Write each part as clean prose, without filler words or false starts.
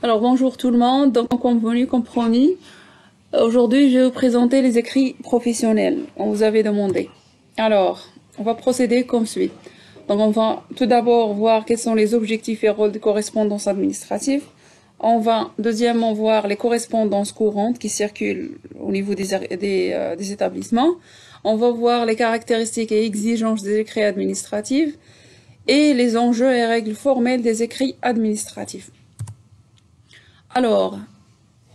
Alors bonjour tout le monde, donc convenu, compromis. Aujourd'hui je vais vous présenter les écrits professionnels, on vous avait demandé. Alors, on va procéder comme suit. Donc on va tout d'abord voir quels sont les objectifs et rôles de correspondance administrative. On va deuxièmement voir les correspondances courantes qui circulent au niveau des établissements. On va voir les caractéristiques et exigences des écrits administratifs et les enjeux et règles formelles des écrits administratifs. Alors,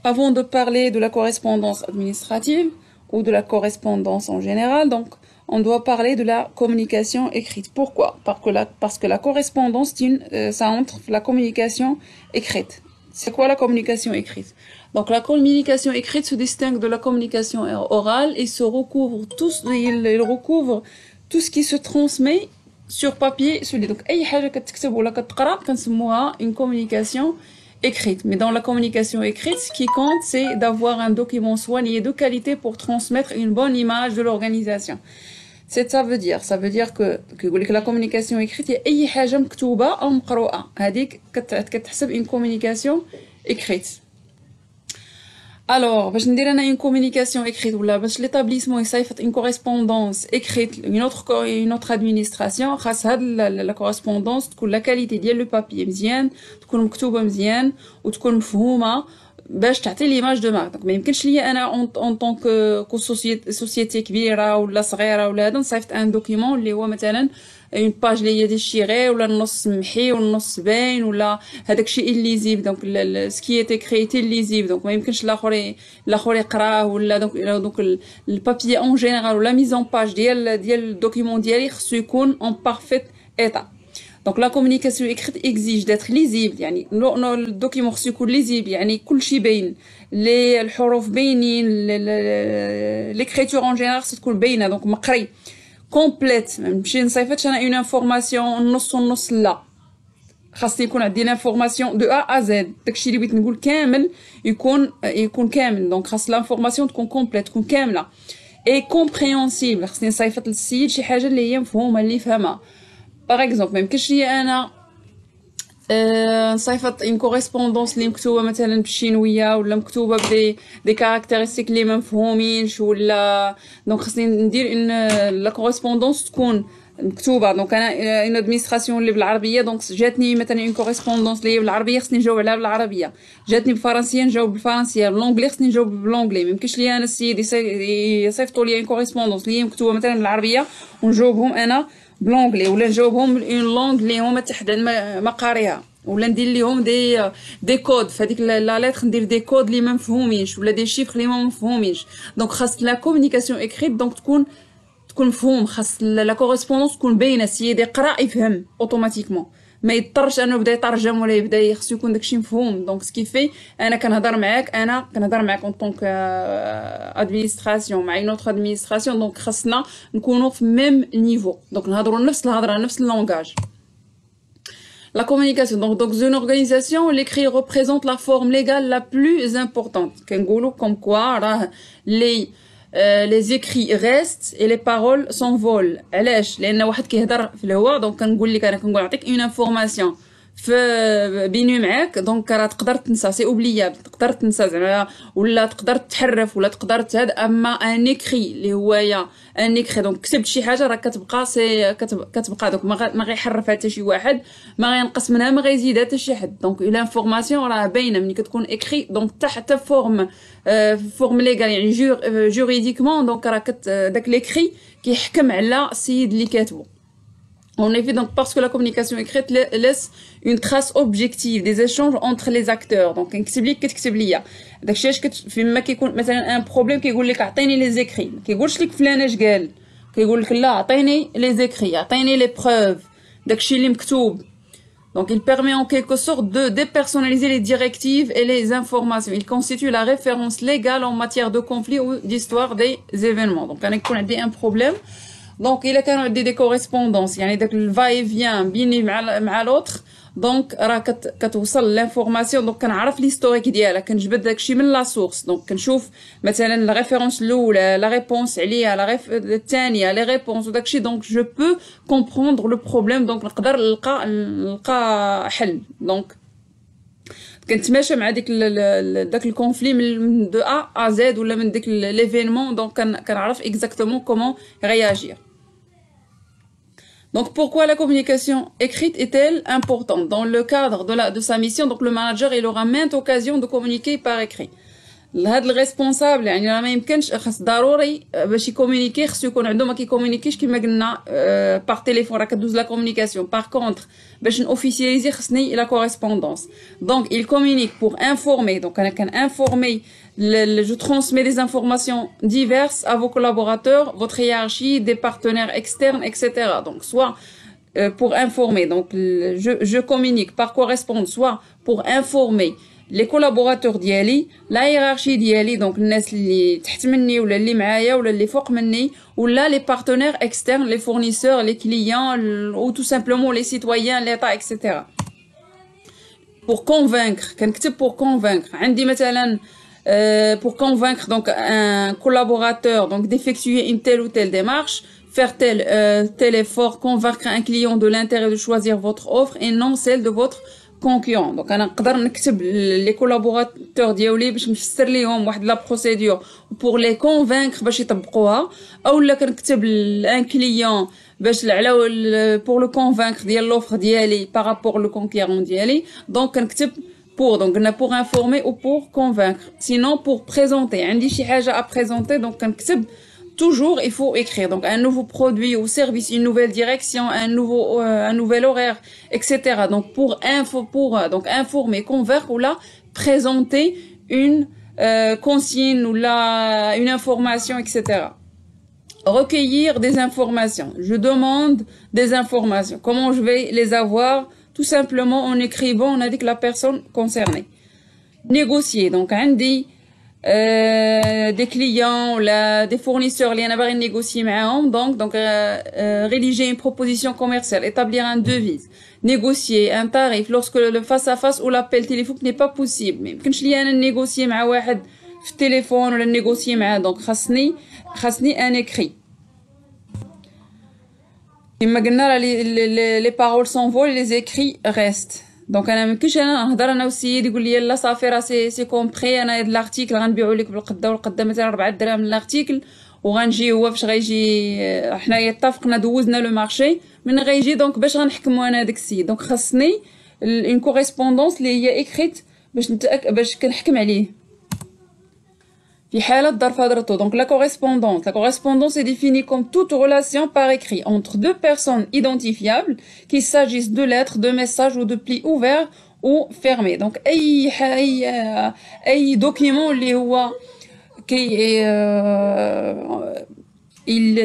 avant de parler de la correspondance administrative ou de la correspondance en général, donc on doit parler de la communication écrite. Pourquoi? Parce que la correspondance, ça entre la communication écrite. C'est quoi la communication écrite? Donc la communication écrite se distingue de la communication orale et il recouvre tout ce qui se transmet sur papier. Donc أي حاجة كتكتب ولا كتقرا كنسموها une communication écrite. Mais dans la communication écrite, ce qui compte, c'est d'avoir un document soigné de qualité pour transmettre une bonne image de l'organisation. Ça veut dire que la communication écrite, il y a أي حاجة مكتوبة أو مقروءة. هذيك كتحسب une communication écrite. Alors, باش ندير انا une communication écrite ولا باش l'établissement يصيفط une correspondance écrite une autre administration خاص هاد la correspondance تكون la qualité ديال لو بابي مزيان تكون مكتوبه مزيان وتكون مفهومه باش تعطي ليماج دو مارك. دونك ما يمكنش ليا انا اون طونك كو سوسيتي كبيره ولا صغيره ولا هذا نصيفط ان دوكيمون اللي هو مثلا اون باج اللي هي ديشيغي ولا النص محي والنص باين ولا هذاك الشيء الليزيب. دونك سكي تي كريتي الليزيب دونك ما يمكنش الاخر يقراه ولا دونك البابي اون جينيرال ولا ميزون باج ديال الدوكيمون ديالي خصو يكون اون بارفيت ايتا. Donc la communication écrite exige d'être lisible. يعني le document خصو يكون lisible يعني كل شيء باين. الحروف باينين l'écriture en général خصها تكون باينه دونك مقري كومبليت. ما نمشي نصيفطش انا اون انفورماسيون نص ونص لا خاصني يكون عندي لانفورماسيون دو ا زد. داكشي اللي بغيت نقول كامل يكون كامل. دونك خاص لانفورماسيون تكون كومبليت تكون كامله اي كومبريهنسيبل. خاصني نصيفط للسيد شي حاجه اللي هي مفهومه اللي يفهمها. باغ اكزومبل ما يمكنش ليا انا نصيفط ان كوريسبوندونس اللي مكتوبه مثلا بالشينويه ولا مكتوبه دي كاركتيرستيك اللي ما مفهومينش ولا. دونك خصني ندير ان لا كوريسبوندونس تكون مكتوبه. دونك انا اون ادمينستراسيون اللي بالعربيه دونك جاتني مثلا اون كوريسبوندونس اللي بالعربيه خصني نجاوب عليها بالعربيه. جاتني بالفرنسيه نجاوب بالفرنسيه. بالانجلي خصني نجاوب بالانجلي. ما يمكنش ليا انا السيد يصيفطوا لي اون كوريسبوندونس اللي هي مكتوبه مثلا بالعربيه ونجاوبهم انا بلونجلي ولا نجاوبهم اون لونغ اللي هما تحت ما قاريها ولا ندير ليهم دي كود في هذيك لا ليتر ندير دي كود اللي ما مفهومينش ولا دي شيفر اللي ما مفهومينش. دونك خاص لا كومونيكاسيون اكريت دونك تكون مفهوم. خاص لا كوريسبوندونس تكون باينه السيد يقرا يفهم اوتوماتيكمون ما يضطرش انه يبدا يترجم ولا يبدا خصو يكون داكشي مفهوم. دونك سكيفي انا كنهضر معاك اون طونك ادمينستراسيون مع اون اوتر ادمينستراسيون. دونك خاصنا نكونوا في ميم نيفو دونك نهضروا نفس الهضره نفس اللونغاج. La communication. Donc, une organisation, l'écrit représente la forme légale la plus importante. Comme quoi, les écrits restent et les paroles s'envolent. علاش؟ لأن واحد كيهضر في الهواء دونك كنقول نعطيك une information في بيني معاك دونك راه تقدر تنسى سي اوبليابل. تقدر تنسى زعما ولا تقدر تحرف ولا تقدر هذا. اما ان اكري اللي هو ان اكري دونك كتبت شي حاجه راه كتبقى دونك ما غيحرفها حتى شي واحد ما غينقص منها ما غيزيدها حتى شي حد. دونك لانفورماسيون راه باينه ملي كتكون اكري دونك تحت فورم ليغال يعني جوريديكمون دونك راه داك ليكري كيحكم على السيد اللي كاتبه. En effet, donc, parce que la communication écrite laisse une trace objective des échanges entre les acteurs. Donc, كتكتب لي كتكتب ليا داكشي اش فيما كيكون مثلا ان بروبليم كيقول لك عطيني لي زيكري. ما كيقولش لك فلان اش قال كيقول لك لا عطيني لي زيكري عطيني لي بروف داكشي اللي مكتوب. Donc, il permet en quelque sorte de dépersonnaliser les directives et les informations. Il constitue la référence légale en matière de conflit ou d'histoire des événements. Donc, أنا يكون عندي un problème. دونك الا كانوا عندي دي كوريسبوندونس يعني داك الفاي فيان بيني مع لوتر دونك راه كتوصل لانفورماسيون. دونك كنعرف ليستوريك ديالها كنجبد داكشي من لا سورس. دونك كنشوف مثلا لا ريفيرونس الاولى لا ريبونس عليها الثانيه لي ريبونس وداكشي. دونك جو بو كومبروندر لو بروبليم دونك نقدر نلقى حل. دونك كنتماشى مع داك الكونفلي من دو ا ا زد ولا من داك ليفينمون دونك كنعرف اكزاكتومون كومون réagir. Donc pourquoi la communication écrite est-elle importante? Dans le cadre de sa mission, donc le manager il aura maintes occasions de communiquer par écrit. هاد الريسبونسابل يعني راه ما يمكنش خاص ضروري باش يكومونيكي خصو يكون عنده ما كيكومونيكيش كما قلنا باغ تليفون راه كدوز لا كومونيكاسيون. باغ كونطخ باش نوفيسياليزي خصني لا كوريسبوندونس. دونك il communique pour informer. Donc انا كنانفورمي je transmets des informations diverses à vos collaborateurs, votre hiérarchie, des partenaires externes, etc. Donc soit pour informer, donc je communique par correspondance, soit pour informer les collaborateurs ديالي, la hiérarchie ديالي, donc الناس اللي تحت مني ولا اللي معايا ولا اللي فوق مني, ولا les partenaires externes, les fournisseurs, les clients ou tout simplement les citoyens, l'État, etc. Pour convaincre, كنكتب pour convaincre. عندي مثلا pour convaincre donc un collaborateur donc d'effectuer une telle ou telle démarche, faire tel effort, convaincre un client de l'intérêt de choisir votre offre et non celle de votre concurrent. Donc انا نقدر نكتب les collaborateurs ديالي باش نفسر ليهم واحد لا بروسيدور pour les convaincre باش يطبقوها, اولا كنكتب un client باش على pour le convaincre ديال l'offre ديالي par rapport le concurrent ديالي. Donc كنكتب pour, donc pour informer ou pour convaincre. Sinon pour présenter, عندي شي حاجة à présenter, donc كنكتب toujours il faut écrire. Donc un nouveau produit ou service, une nouvelle direction, un nouvel horaire, etc. Donc pour donc informer, convaincre ou là présenter une consigne ou là une information, etc. Recueillir des informations. Je demande des informations. Comment je vais les avoir? Tout simplement en écrivant, on a dit que la personne concernée. Négocier. Donc عندي des clients ou des fournisseurs اللي انا باغي négocier معاهم, donc rédiger une proposition commerciale, établir un devis, négocier un tarif lorsque le face à face ou l'appel téléphonique n'est pas possible. ما يمكنش لي انا négocier مع واحد في التليفون ولا négocier معاه, donc خاصني un écrit. كما قلنا les paroles s'envolent et les écrits restent. دونك انا ميمكنش انا نهضر انا والسيد يقول لي لا صافي راه سي كومبري, انا هاد لارتيكل غنبيعو لك بالقده والقده مثلا 4 دراهم لارتيكل, وغنجي هو فاش غيجي حنايا اتفقنا دوزنا لو مارشي من غيجي, دونك باش غنحكموا انا داك السيد. دونك خاصني اون كوريسبوندونس اللي هي اكريت باش كنحكم عليه في حالة ظرف هضرتو. Donc la correspondance est définie comme toute relation par écrit entre deux personnes identifiables, qu'il s'agisse de lettres, de messages ou de plis ouverts ou fermés. Donc أي document اللي هو il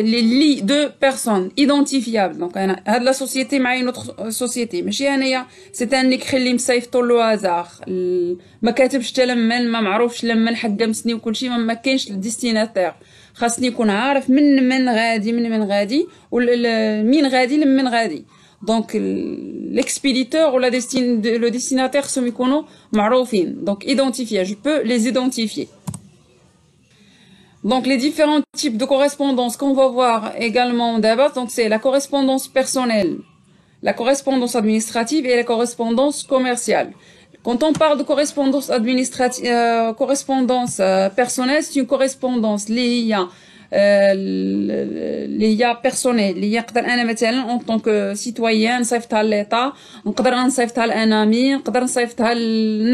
lie deux personnes identifiables. Donc انا هاد لا سوسيتي مع une autre société, ماشي انايا c'est un écrit اللي مصيفطو له هازار, ما كاتبش حتى لمن, ما معروفش لمن حقمسني وكلشي, ما كاينش الديستيناتير. خاصني يكون عارف من غادي مين غادي لمن غادي. دونك l'expéditeur ou le destinataire خصهم يكونوا معروفين, donc identifiés. Je peux les identifier. Donc les différents types de correspondance qu'on va voir également d'abord, donc c'est la correspondance personnelle, la correspondance administrative et la correspondance commerciale. Quand on parle de correspondance administrative, correspondance personnelle, c'est une correspondance liée personnelle, اللي يقدر انا مثلا en tant que citoyen نصيفطها للإيطا, نقدر نصيفطها لان امي, نقدر نصيفطها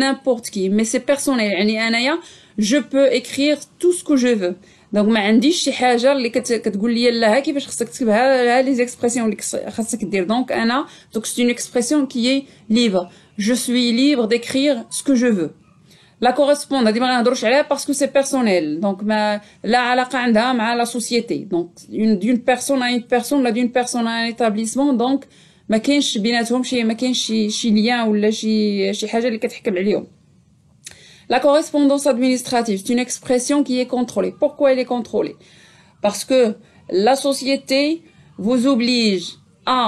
n'importe qui, mais c'est personnel. يعني انايا je peux écrire tout ce que je veux. donc ما عنديش شي حاجه اللي كتقول لي لا كيفاش خصك تكتبها, لي زيكسبرسيون اللي خصك دير. دونك انا donc c'est une expression qui est libre. je suis libre d'écrire ce que je veux. la correspondance ديما ما نهضروش عليها parce que c'est personnel, donc ما لا علاقه عندها مع la société. donc d'une personne à une personne, là d'une personne à un établissement, donc ما كاينش بيناتهم ما كاينش شي لien ولا شي حاجه اللي كتحكم عليهم. La correspondance administrative, c'est une expression qui est contrôlée. Pourquoi elle est contrôlée? Parce que la société vous oblige à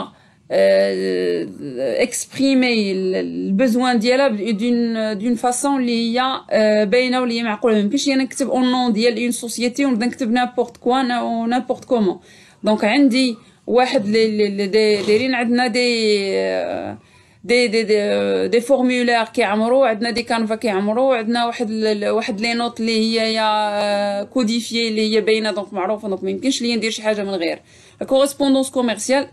exprimer le besoin ديالها d'une façon اللي هي باينه واللي هي معقوله. ما يمكنش انا نكتب au nom ديال une société ونبدا نكتب n'importe quoi ou n'importe comment. donc عندي واحد اللي دايرين عندنا دي فورمولير كيعمروا عندنا دي كانفا كيعمروا عندنا واحد لي نوت اللي هي يا كوديفيي اللي هي باينه دونك معروفه دونك ما يمكنش ليا ندير شي حاجه من غير لا كوريسبوندونس كوميرسيال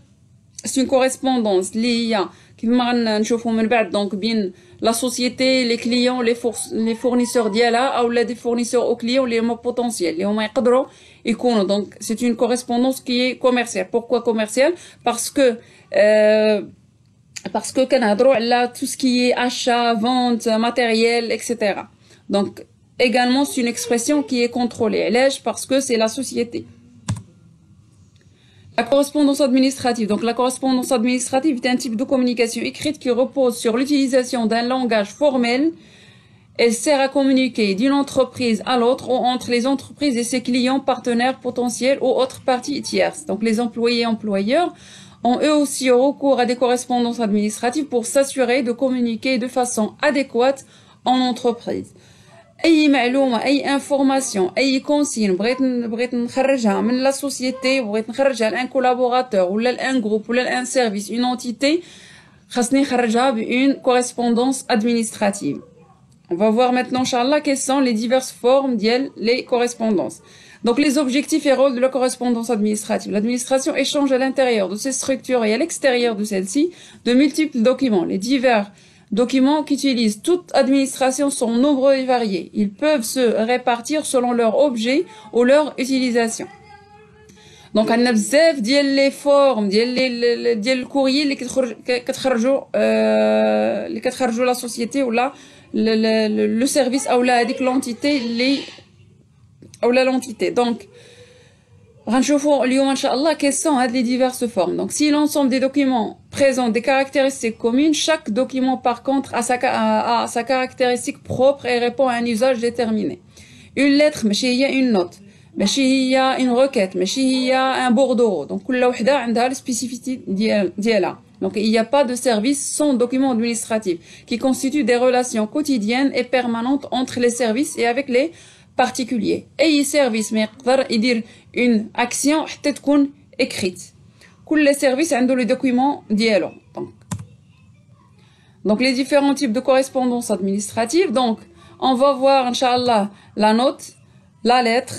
سي اون كوريسبوندونس اللي هي كيما غنشوفوا من بعد دونك بين لا سوسيتي لي كليون لي فورنيسور ديالها او لا دي فورنيسور او كليون اللي هما بوتونسييل اللي هما يقدروا يكونوا دونك سي اون كوريسبوندونس كي كوميرسيال بوركوا كوميرسيال باسكو كنهضروا على tout ce qui est achat, vente, matériel, etc. Donc également c'est une expression qui est contrôlée. علاش parce que c'est la société. La correspondance administrative. Donc la correspondance administrative est un type de communication écrite qui repose sur l'utilisation d'un langage formel. Elle sert à communiquer d'une entreprise à l'autre ou entre les entreprises et ses clients, partenaires potentiels ou autres parties tierces. Donc les employés et employeurs ont eux aussi recours à des correspondances administratives pour s'assurer de communiquer de façon adéquate en entreprise. أي معلومة أي information أي consigne بغيت نخرجها من la société بغيت نخرجها لان collaborateur ولا لان groupe ولا لان service une entité خاصني نخرجها بune correspondance administrative. On va voir maintenant, Inch'Allah, quelles sont les diverses formes d'elles, les correspondances. Donc, les objectifs et rôles de la correspondance administrative. L'administration échange à l'intérieur de ces structures et à l'extérieur de celles-ci de multiples documents. Les divers documents qu'utilise toute administration sont nombreux et variés. Ils peuvent se répartir selon leur objet ou leur utilisation. Donc, on a بزاف ديال les formes ديال الكوريي اللي كتخرجوا la société ou là le service ou là هذيك l'entité اللي ou là l'entité. Donc غنشوفوا اليوم ان شاء الله quelles sont هاد les diverses formes. Donc si l'ensemble des documents présente des caractéristiques communes, chaque document par contre a sa caractéristique propre et répond à un usage déterminé. Une lettre ماشي هي une note, ماشي هي une requête, ماشي هي un bordereau. Donc كل وحده عندها السبيسيفيتي ديالها. Donc il n'y a pas de service sans document administratif qui constitue des relations quotidiennes et permanentes entre les services et avec les particuliers. أي service ما يقدر يدير une action حتى تكون écrite. كل service عنده le document ديالو. Donc les différents types de correspondance administrative. Donc on va voir Inch'Allah la note, la lettre,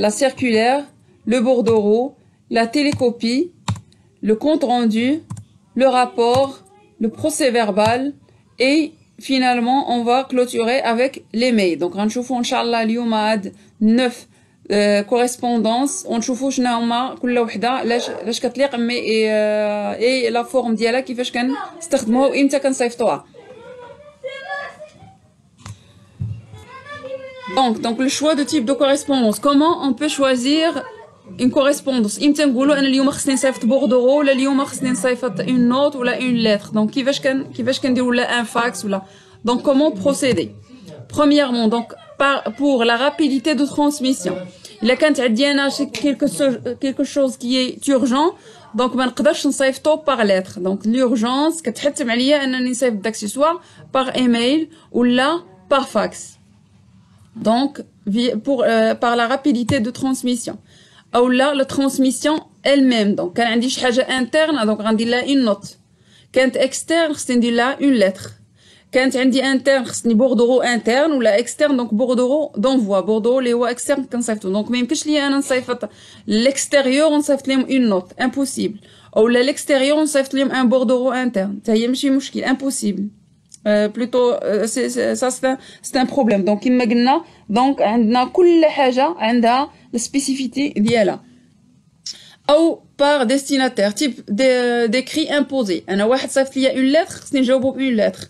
la circulaire, le bordereau, la télécopie, le compte rendu, le rapport, le procès verbal et finalement on va clôturer avec les mails. Donc غنشوفوا ان شاء الله اليوم هاد 9 correspondances ونشوفوا شنو هما كل وحده علاش كتليق اي لا فورم ديالها كيفاش كنستخدموها وامتى كنصيفطوها. Donc le choix de type de correspondance. Comment on peut choisir une correspondance؟ امتى نقولوا انا اليوم خصني نصيفط بوردورو ولا اليوم خصني نصيفط une note ولا une lettre. Donc كيفاش كندير ولا un fax ولا. Donc comment procéder؟ Premièrement, donc pour la rapidité de transmission. إلا كانت عندي أنا quelque chose qui est urgent, donc ما نقدرش نصيفطو par lettre. Donc l'urgence كتحتم عليا أنني نصيفط داكسيسوار par email ولا par fax. Donc par la rapidité de transmission. أو لا la transmission elle-même. Donc كان عندي شي حاجة interne donc غندير لها une note. كانت externe خصني ندير لها une lettre. كانت عندي interne خصني بوردورو interne ولا externe donc بوردورو d'envoi. بوردورو اللي هو externe كنصيفطو. donc ما يمكنش ليا انا نصيفط l'extérieur ونصيفط لهم une note. impossible. او لا l'extérieur ونصيفط لهم un بوردورو interne. حتى هي ماشي مشكل. impossible. plutôt c'est un problème. donc كما قلنا donc عندنا كل حاجة عندها السبيسيفيتي ديالها. او par destinataire type d'écrit imposé. انا واحد صيفط ليا une lettre خصني نجاوبو ب une lettre.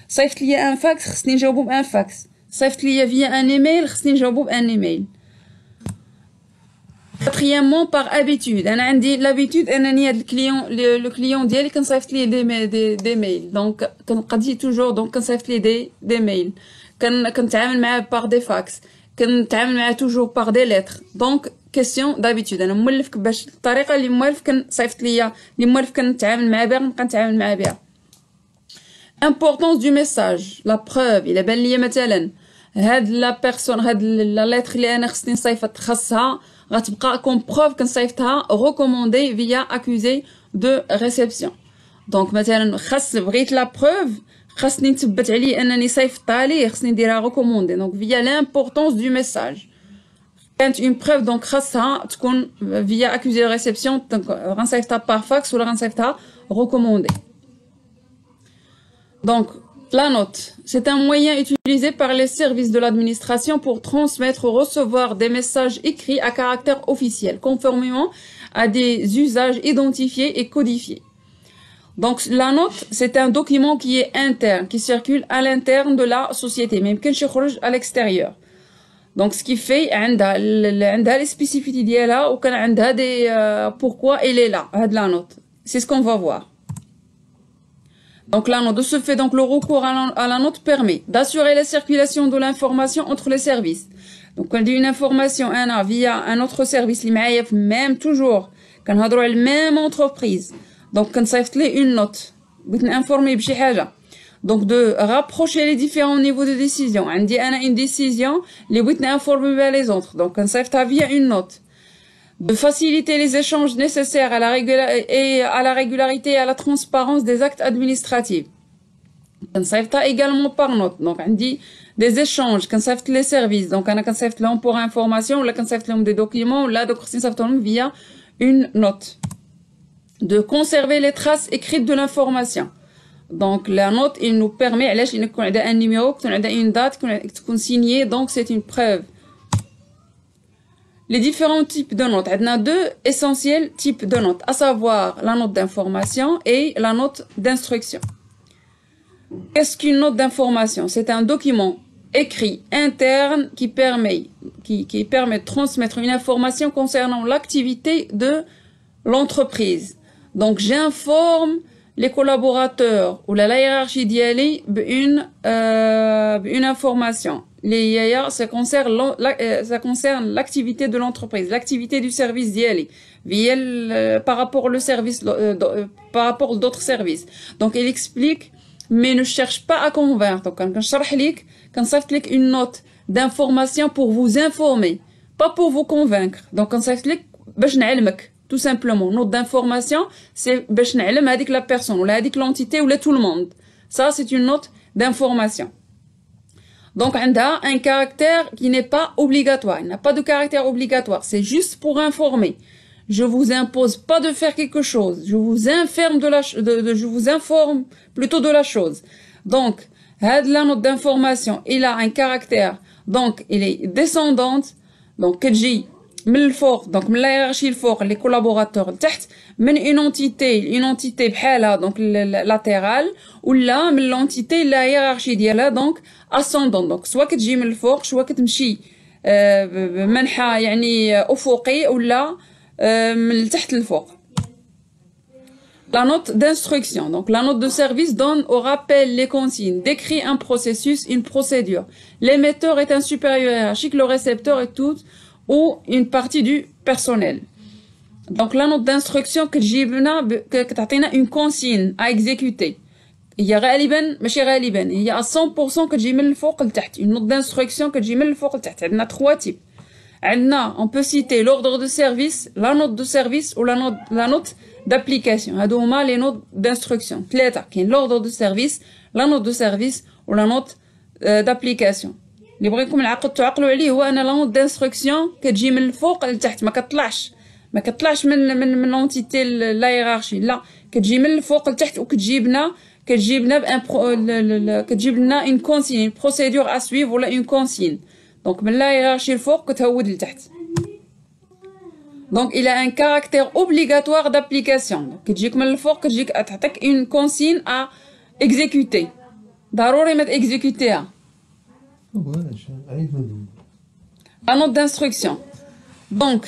صيفط ليا ان فاكس خصني نجاوبو بان فاكس. صيفط ليا فيا ان ايميل خصني نجاوبو بان ايميل. quatrièmement par habitude. انا عندي l'habitude انني هاد الكليون لو كليون ديالي كنصيفط ليه دي ميل. دونك كنقضي توجور دونك كنصيفط ليه دي ميل. كنتعامل معاه بار دي فاكس. كنتعامل معاه توجور بار دي ليتر. دونك كيسيون دابيتود. انا مولف باش الطريقه اللي موالف كنصيفط ليا اللي موالف كنتعامل معاه بها نبقى نتعامل معاه بها. importance du message. la preuve إلا بان ليا مثلا هاد لا بيرسون هاد لا ليتر اللي انا خصني نصيفط خاصها غتبقى كوم بروف كنصيفطها recommandé via accusé de réception. دونك مثلا بغيت لا بروف خاصني نثبت عليه انني صيفطت عليه خاصني نديرها ريكوموندي دونك فيا لامبورطونس دو ميساج كانت اون بروف دونك خاصها تكون فيا اكوزي ريسبسيون غنصيفطها بار فاكس ولا غنصيفطها ريكوموندي Donc, la note, c'est un moyen utilisé par les services de l'administration pour transmettre ou recevoir des messages écrits à caractère officiel, conformément à des usages identifiés et codifiés. Donc, la note, c'est un document qui est interne, qui circule à l'interne de la société, même quand je خرج à l'extérieur. Donc, ce qui fait, عندها les spécificités ديالها وكان عندها des pourquoi elle est là, la note. C'est ce qu'on va voir. Donc la note, de ce fait, donc le recours à la note permet d'assurer la circulation de l'information entre les services. Donc quand on dit une information via un autre service, même toujours, quand on a la même entreprise, donc quand ça fait une note, vous informer بشي حاجة. Donc de rapprocher les différents niveaux de décision. On dit une décision, les vous informer les autres. Donc quand ça fait via une note. De faciliter les échanges nécessaires à la régularité et à la transparence des actes administratifs. كنصيفطها également par note. Donc عندي des échanges كنصيفط les services. Donc انا كنصيفط لهم pour information ولا كنصيفط لهم des documents ولا دوك خصني نصيفط لهم via une note. De conserver les traces écrites de l'information. Donc la note il nous permet علاش يكون عندها un numéro يكون عندها une date تكون signée donc c'est une preuve. Les différents types de notes. On a deux essentiels types de notes, à savoir la note d'information et la note d'instruction. Qu'est-ce qu'une note d'information? C'est un document écrit interne qui permet de transmettre une information concernant l'activité de l'entreprise. Donc j'informe les collaborateurs ou la hiérarchie d'IALI une information. Les IA, ça concerne l'activité de l'entreprise, l'activité du service d'IALI, par rapport au service, par rapport à d'autres services. Donc, il explique, mais ne cherche pas à convaincre. Donc, quand ça fait une note d'information pour vous informer, pas pour vous convaincre. Donc, quand ça fait tout simplement, note d'information, c'est باش نعلم هذيك la personne, ou هذيك l'entité, ou tout le monde. Ça, c'est une note d'information. Donc, on a un caractère qui n'est pas obligatoire. Il n'a pas de caractère obligatoire. C'est juste pour informer. Je vous impose pas de faire quelque chose. Je vous je vous informe plutôt de la chose. Donc, la note d'information, il a un caractère. Donc, il est descendante. Donc, كتجي من الفوق donc من la hiérarchie الفوق les collaborateurs لتحت من une entité بحالها donc latérale ولا من l'entité la hiérarchie ديالها donc ascendant donc soit كتجي من الفوق soit كتمشي بمنحى يعني افقي ولا من التحت للفوق. La note d'instruction. Donc, la note de service donne ou rappelle les consignes, décrit un processus, une procédure. L'émetteur est un supérieur hiérarchique, le récepteur est tout ou une partie du personnel. Donc, la note d'instruction que تعطينا une consigne à exécuter. هي غالبا ماشي غالبا هي à 100% كتجي من الفوق لتحت. Une note d'instruction كتجي من الفوق لتحت. عندنا 3 types. عندنا on peut citer l'ordre de service, la note de service ou la note d'application. هادو هما les notes d'instruction. ثلاثة. كاين l'ordre de service, la note de service ou la note d'application. اللي بغيتكم تعقلوا عليه هو ان لا نوت دانستركسيون كتجي من الفوق لتحت ما كتطلعش من لونتيتي لا هيرارشي لا كتجي من الفوق لتحت وكتجيب لنا كتجيب لنا اون كونسين بروسيدور ا سويف ولا اون كونسين دونك من لا هيرارشي الفوق كتهود لتحت. دونك il a un caractère obligatoire d'application. كتجيك من الفوق كتجيك تعطيك اون كونسين ا اكزيكوتي ضروري ما تاكزيكوتيها. La note d'instruction. Donc,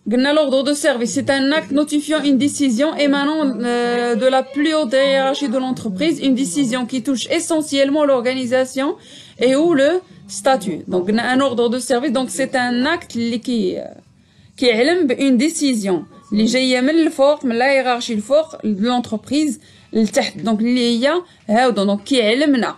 l'ordre de service, c'est un acte notifiant une décision émanant de la plus haute hiérarchie de l'entreprise, une décision qui touche essentiellement l'organisation et ou le statut. Donc, un ordre de service, donc c'est un acte qui علم une décision اللي جايه من الفوق من la hiérarchie الفوق de l'entreprise لتحت. Donc, اللي هي هاودو donc كيعلمنا.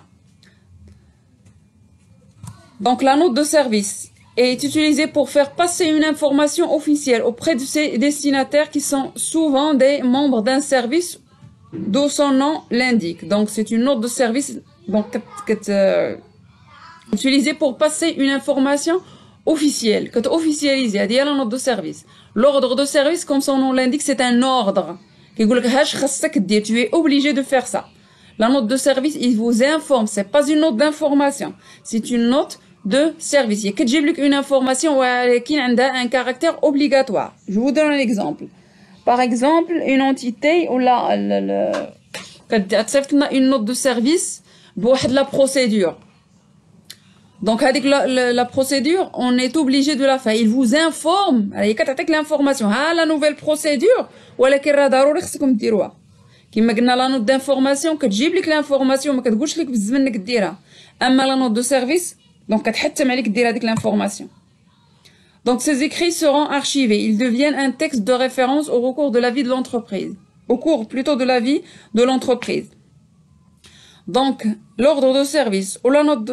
Donc la note de service, est utilisé pour faire passer une information officielle auprès de ses destinataires qui sont souvent des membres d'un service dont son nom l'indique. Donc c'est une note de service donc utilisée pour passer une information officielle, officialisée, c'est la note de service. L'ordre de service, comme son nom l'indique, c'est un ordre. Tu es obligé de faire ça. La note de service, il vous informe, c'est pas une note d'information, c'est une note de service. Il y a une information qui a un caractère obligatoire. Je vous donne un exemple. Par exemple, une entité ou une note de service pour la procédure. Donc avec la procédure, on est obligé de la faire. Il vous informe, avec l'information. La nouvelle procédure, ولكن راه ضروري خصكم ديروها. كما قلنا لا نوت دانفورماسيون كتجيب لك لانفورماسيون ما كتقولش لك بالزمن انك ديرها. اما لا نوت دو سيرفيس دونك كتحتم عليك دير هذيك لانفورماسيون. Donc ces écrits seront archivés, ils deviennent un texte de référence au cours de la vie de l'entreprise. Au cours plutôt de la vie de l'entreprise. Donc l'ordre de service ou la note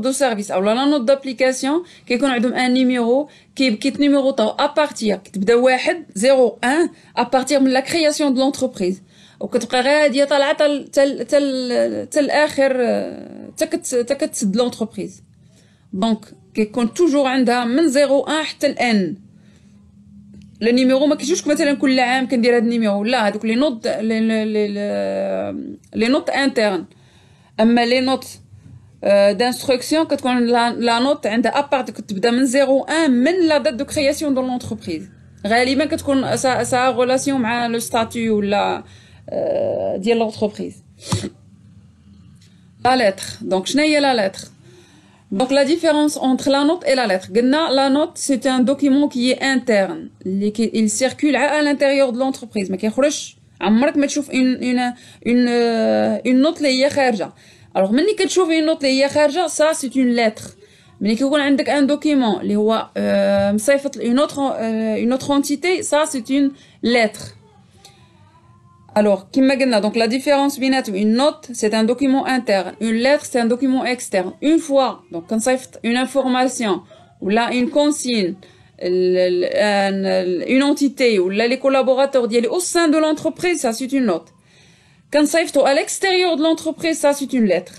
de service ou la note d'application كيكون عندهم un numéro كيتنيميروطاو à partir كتبدا 1 0 1 à partir من la création de l'entreprise وكتبقى غاديه طالعه حتى الاخر حتى كتسد l'entreprise. دونك كيكون توجور عندها من 0 1 حتى الان. لو نيميرو ما كيجوش مثلا كل عام كندير هاد النيميرو، لا هذوك لي نوت لي نوت انترن. اما لي نوت d'instruction كتكون لا نوت عندها ابارت كتبدا من 0 1 من لا دات دو كرياسيون دون لونتربريز. غالبا كتكون سا ريلاسيون مع لو ستاتيو ولا ديال لونتربريز. لا لتر دونك شنو هي لا لتر؟ Donc la différence entre la note et la lettre. La note c'est un document qui est interne. Il circule à l'intérieur de l'entreprise. ما كيخرجش عمرك ما تشوف une note اللي هي خارجة. Alors ملي كتشوف une note اللي هي خارجة ça c'est une lettre. ملي كيكون عندك un document اللي هو مصيفط une autre entité ça c'est une lettre. Alors, donc la différence entre une note, c'est un document interne, une lettre, c'est un document externe. Une fois, donc quand ça fait une information ou là une consigne, une entité ou là les collaborateurs d'y aller au sein de l'entreprise, ça c'est une note. Quand ça fait à l'extérieur de l'entreprise, ça c'est une lettre.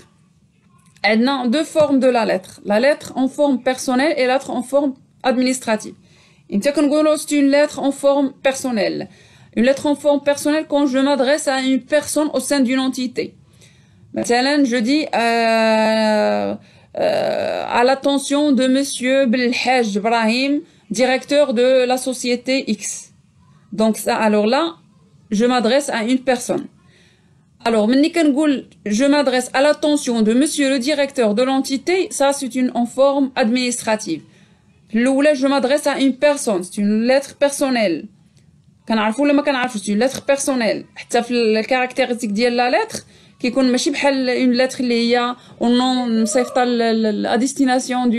Elle a deux formes de la lettre. La lettre en forme personnelle et l'autre en forme administrative. C'est une lettre en forme personnelle. Une lettre en forme personnelle quand je m'adresse à une personne au sein d'une entité. Maintenant, je dis à l'attention de monsieur Belhaj Ibrahim, directeur de la société X. Donc ça, alors là, je m'adresse à une personne. Alors, je m'adresse à l'attention de monsieur le directeur de l'entité, ça c'est une en forme administrative. Là, je m'adresse à une personne, c'est une lettre personnelle. كنعرفوا ولا ما كنعرفوش سي لتر بيرسونيل حتى في الكاركتيرستيك ديال لا لتر كيكون ماشي بحال اون لتر اللي هي او نون مصيفطه لا ديستيناسيون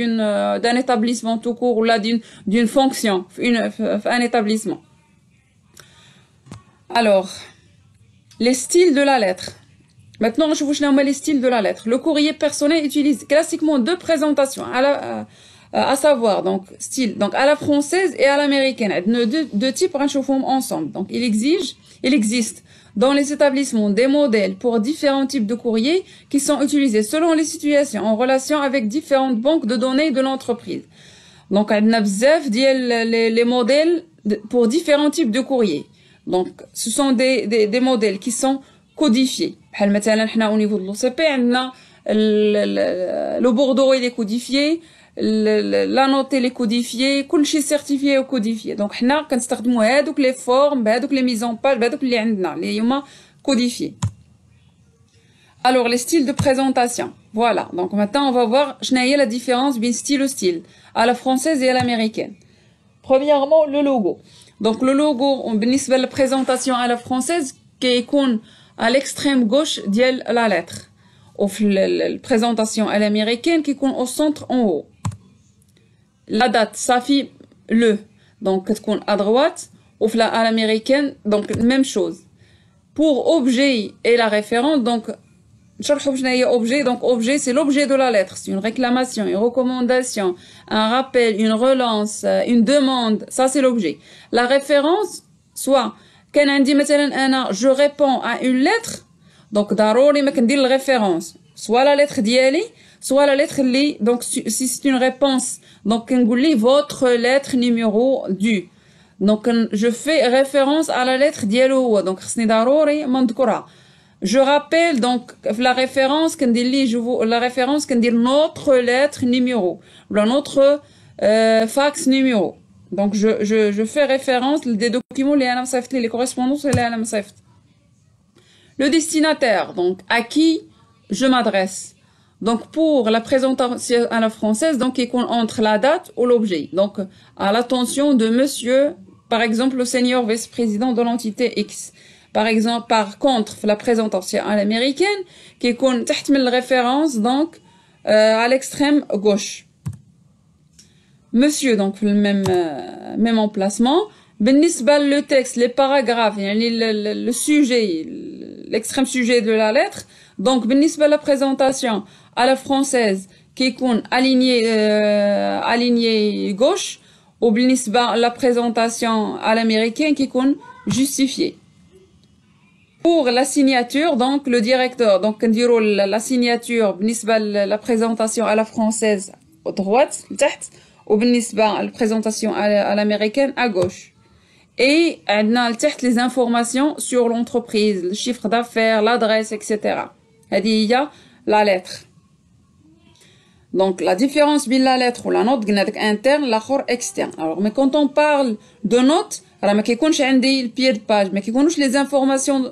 دان ايتابليسمون تو كور ولا دون فونكسيون في ان ايتابليسمون. Alors les styles de la lettre. Maintenant نشوفوا شنو هما les styles de la lettre. Le courrier personnel utilise classiquement deux présentations à savoir donc style donc à la française et à l'américaine. Deux types ensemble. Donc il existe dans les établissements des modèles pour différents types de courriers qui sont utilisés selon les situations en relation avec différentes banques de données de l'entreprise. Donc عندنا بزاف ديال les modèles pour différents types de courriers. Donc ce sont des modèles qui sont codifiés. بحال مثلا حنا au niveau de l'OCP عندنا le bordereau il est codifié. La note elle est codifiée, كلشي certifié ou codifié. Donc حنا كنستخدموا هادوك les formes بهادوك les mises en page بهادوك اللي عندنا اللي هما codifiés. Alors les styles de présentation. Voilà. Donc maintenant on va voir شنو هي la différence بين style ou style à la française et à l'américaine. Premièrement le logo. Donc le logo بالنسبة للبريزونطاسيون à la française كيكون à l'extrême gauche ديال la lettre. وفي البريزونطاسيون à l'américaine كيكون au centre en haut. La date s'affiche le, donc تكون à droite, ou à l'américaine, donc même chose. Pour objet et la référence, donc نشرحوا شنو هي objet. Donc objet c'est l'objet de la lettre, c'est une réclamation, une recommandation, un rappel, une relance, une demande, ça c'est l'objet. La référence soit كان عندي مثلا انا je réponds à une lettre, donc ضروري ما كندير الريفيرونس soit la lettre ديالي soit la lettre اللي donc si c'est une réponse donc كنقول لي votre lettre numéro du. Donc je fais référence à la lettre ديالو هو, donc خصني ضروري ما نذكرها. Je rappelle donc la référence كندير لي la référence كندير notre lettre numéro ou notre fax numéro. Donc je fais référence des documents اللي أنا مصيفط لي, les correspondances اللي أنا مصيفط. Le destinataire, donc à qui je m'adresse. Donc pour la présentation à la française, donc il compte entre la date ou l'objet. Donc à l'attention de monsieur, par exemple le senior vice-président de l'entité X. Par exemple, par contre, la présentation à l'américaine, qui compte تحت من référence donc à l'extrême gauche. Monsieur, donc le même emplacement. بالنسبة le texte, les paragraphes, le sujet, l'extrême sujet de la lettre. Donc بالنسبة la présentation à la française, qui compte aligné gauche, ou بالنسبة la présentation à l'américaine, qui compte justifié. Pour la signature, donc le directeur, donc نديرو la signature بالنسبة la présentation à la française à droite لتحت, وبالنسبة la présentation à l'américaine à gauche. Et عندنا لتحت les informations sur l'entreprise, le chiffre d'affaires, l'adresse, etc. هذه هي la lettre. Donc la différence بين la lettre ou la note قلنا داك interne l'akhor externe. Alors mais quand on parle de note راه ما كيكونش عندي البيي د باج, ما كيكونوش لي زانفورماسيون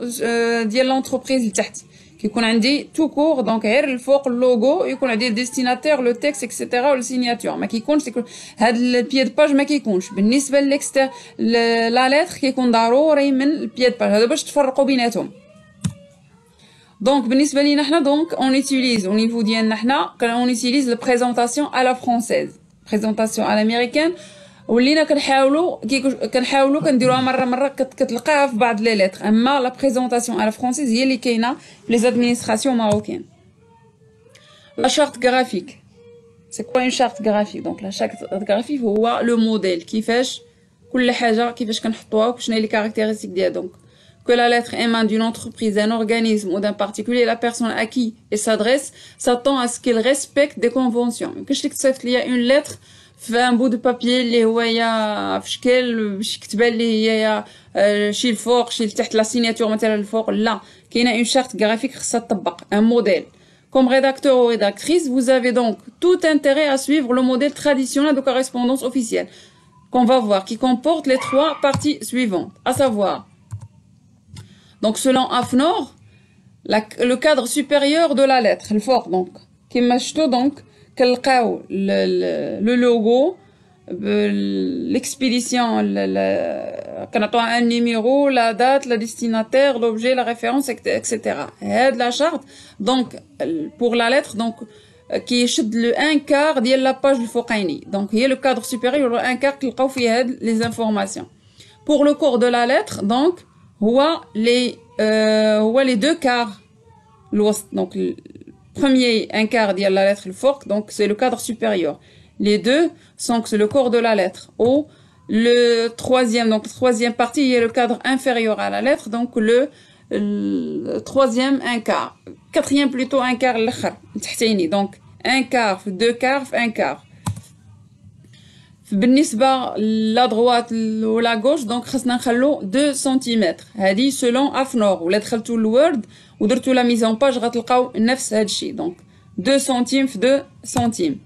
ديال لونتربريز لتحت, كيكون عندي تو كور دونك غير الفوق اللوغو يكون عندي الديستيناتير لو تكست اكسيتيرا والسيناتور, ما كيكونش هاد البيي د باج ما كيكونش. بالنسبه للاكستر لا لتر كيكون ضروري من البيي د باج, هذا باش تفرقوا بيناتهم. دونك بالنسبه لينا حنا دونك اون utilise au niveau ديالنا حنا on utilise la présentation à la française, présentation à l'américaine. ولينا كنحاولوا كنديروها مره كتلقاها في بعض لي لتر. اما لا بريزونطاسيون على فرونسيز هي اللي كاينه في لي ادمينستراسيون ماروكين. لا شارت غرافيك, سي كوا اون شارت غرافيك. دونك لا شارت غرافيك هو لو موديل, كيفاش كل حاجه كيفاش كنحطوها وشنو هي لي كاركتيرستيك ديالها. دونك que la lettre émane d'une entreprise, d'un organisme ou d'un particulier, la personne à qui elle s'adresse s'attend à ce qu'elle respecte des conventions. كاش لك تصيفط ليا une lettre في ان بو دو بابيي اللي هو يا في شكل باش كتبان لي هي شي الفوق شي لتحت لا سيناتور مثلا الفوق, لا كاينه اون شارت غرافيك خصها تطبق ان موديل. Comme rédacteur ou rédactrice, vous avez donc tout intérêt à suivre le modèle traditionnel de correspondance officielle qu'on va voir, qui comporte les trois parties suivantes, à savoir, donc selon AFNOR, le cadre supérieur de la lettre, le fort donc, qui m'achète donc كنلقاو le logo, l'expédition, كنعطوها un numéro, la date, la destinataire, l'objet, la référence, etc. هاد la charte donc pour la lettre donc qui يشد le 1/4 ديال la page الفوقاني. donc هي le cadre supérieur, le 1/4 تلقاو فيه هاد les informations. Pour le corps de la lettre donc هو les 2/4 الوسط, donc premier un quart de la lettre forte, donc c'est le cadre supérieur. Les deux sont que c'est le corps de la lettre. Ou le troisième, donc la troisième partie est le cadre inférieur à la lettre, donc le troisième un quart. Quatrième plutôt un quart l'autre. Donc un quart, deux quarts, un quart. بالنسبة la droite ou la gauche donc خصنا نخلو 2 سنتيمتر. هذه selon AFNOR. ولا دخلتوا الوورد ودرتوا لا ميزون باج غتلقاو نفس هذا الشيء. donc 2 سنتيم في 2 سنتيم.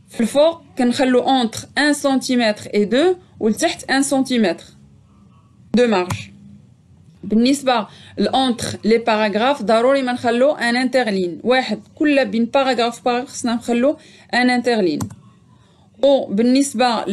في الفوق كنخلو entre 1 سنتيمتر et 2 ولتحت 1 سنتيمتر de marge. بالنسبة entre les paragraphes ضروري ما نخلو ان interligne واحد كل بين باراغراف خصنا نخلو ان interligne. وبالنسبة